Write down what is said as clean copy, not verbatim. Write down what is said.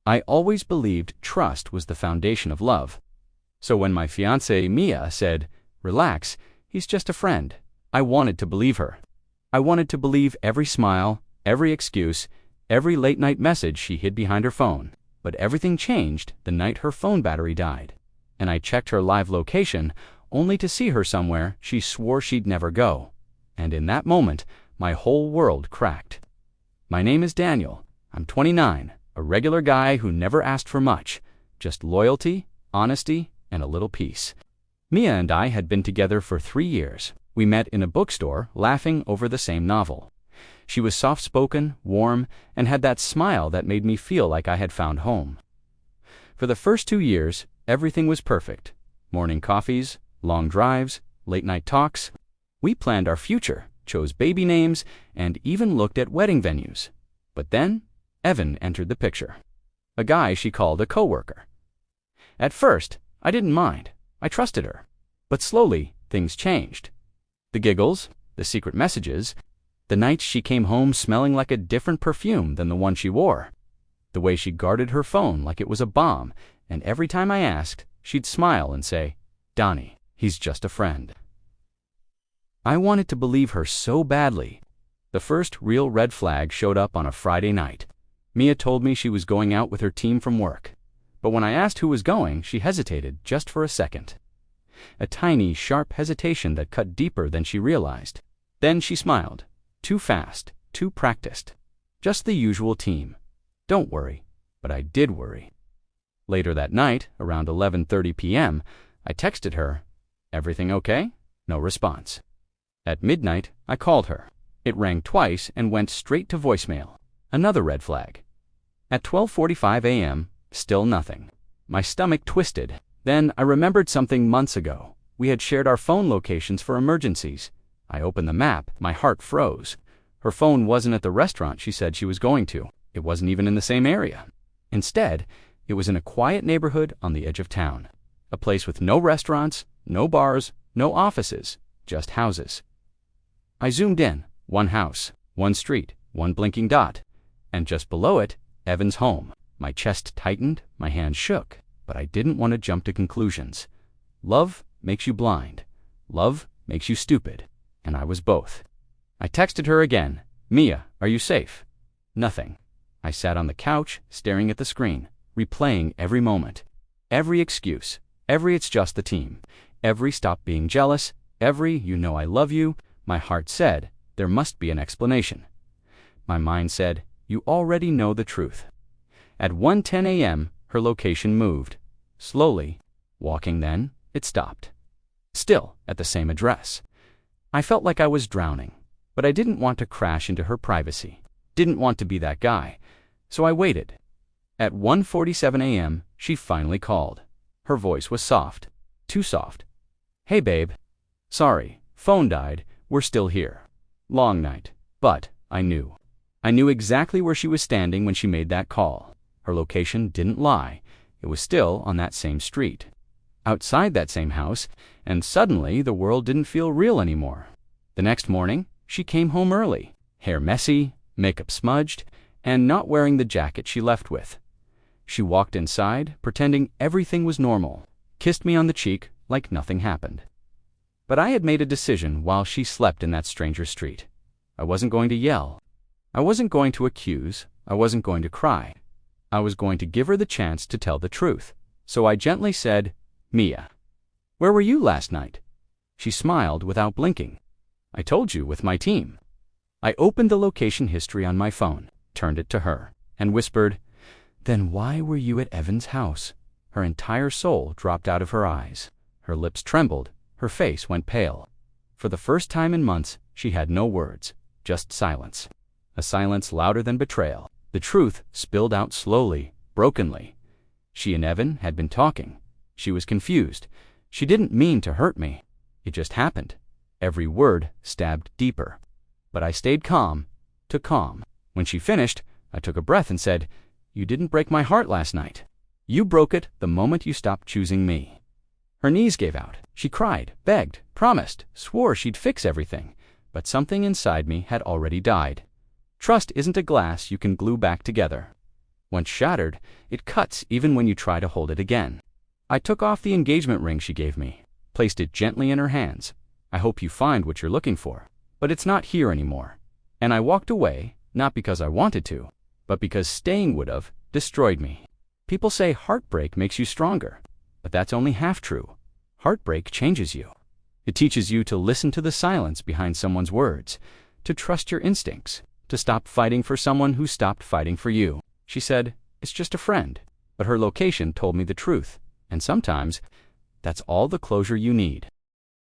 I always believed trust was the foundation of love. So when my fiancée Mia said, "Relax, he's just a friend," I wanted to believe her. I wanted to believe every smile, every excuse, every late-night message she hid behind her phone. But everything changed the night her phone battery died, and I checked her live location only to see her somewhere she swore she'd never go. And in that moment, my whole world cracked. My name is Daniel. I'm 29, a regular guy who never asked for much, just loyalty, honesty, and a little peace. Mia and I had been together for 3 years. We met in a bookstore, laughing over the same novel. She was soft-spoken, warm, and had that smile that made me feel like I had found home. For the first 2 years, everything was perfect. Morning coffees, long drives, late-night talks. We planned our future, chose baby names, and even looked at wedding venues. But then, Evan entered the picture. A guy she called a coworker. At first, I didn't mind. I trusted her. But slowly, things changed. The giggles, the secret messages, the nights she came home smelling like a different perfume than the one she wore. The way she guarded her phone like it was a bomb, and every time I asked, she'd smile and say, "Donnie, he's just a friend." I wanted to believe her so badly. The first real red flag showed up on a Friday night. Mia told me she was going out with her team from work. But when I asked who was going, she hesitated just for a second. A tiny, sharp hesitation that cut deeper than she realized. Then she smiled. Too fast, too practiced. Just the usual team. Don't worry. But I did worry. Later that night, around 11:30 p.m., I texted her, "Everything okay?" No response. At midnight, I called her. It rang twice and went straight to voicemail. Another red flag. At 12:45 a.m., still nothing. My stomach twisted. Then I remembered something months ago. We had shared our phone locations for emergencies. I opened the map. My heart froze. Her phone wasn't at the restaurant she said she was going to. It wasn't even in the same area. Instead, it was in a quiet neighborhood on the edge of town. A place with no restaurants, no bars, no offices, just houses. I zoomed in. One house, one street, one blinking dot. And just below it, Evan's home. My chest tightened, my hands shook, but I didn't want to jump to conclusions. Love makes you blind. Love makes you stupid. And I was both. I texted her again. "Mia, are you safe?" Nothing. I sat on the couch, staring at the screen, replaying every moment. Every excuse, every "it's just the team," every "stop being jealous," every "you know I love you." My heart said, there must be an explanation. My mind said, you already know the truth. At 1:10 a.m., her location moved. Slowly. Walking then, it stopped. Still at the same address. I felt like I was drowning, but I didn't want to crash into her privacy. Didn't want to be that guy. So I waited. At 1:47 a.m., she finally called. Her voice was soft. Too soft. "Hey babe. Sorry, phone died. We're still here. Long night." But I knew. I knew exactly where she was standing when she made that call. Her location didn't lie. It was still on that same street. Outside that same house, and suddenly the world didn't feel real anymore. The next morning, she came home early, hair messy, makeup smudged, and not wearing the jacket she left with. She walked inside, pretending everything was normal, kissed me on the cheek like nothing happened. But I had made a decision while she slept in that stranger street. I wasn't going to yell. I wasn't going to accuse. I wasn't going to cry. I was going to give her the chance to tell the truth. So I gently said, "Mia, where were you last night?" She smiled without blinking. "I told you, with my team." I opened the location history on my phone, turned it to her, and whispered, "Then why were you at Evan's house?" Her entire soul dropped out of her eyes. Her lips trembled. Her face went pale. For the first time in months, she had no words, just silence. A silence louder than betrayal. The truth spilled out slowly, brokenly. She and Evan had been talking. She was confused. She didn't mean to hurt me. It just happened. Every word stabbed deeper. But I stayed calm, too calm. When she finished, I took a breath and said, "You didn't break my heart last night. You broke it the moment you stopped choosing me." Her knees gave out. She cried, begged, promised, swore she'd fix everything. But something inside me had already died. Trust isn't a glass you can glue back together. Once shattered, it cuts even when you try to hold it again. I took off the engagement ring she gave me, placed it gently in her hands. I hope you find what you're looking for, but it's not here anymore. And I walked away, not because I wanted to, but because staying would have destroyed me. People say heartbreak makes you stronger, but that's only half true. Heartbreak changes you. It teaches you to listen to the silence behind someone's words, to trust your instincts, to stop fighting for someone who stopped fighting for you. She said, "It's just a friend," but her location told me the truth, and sometimes that's all the closure you need.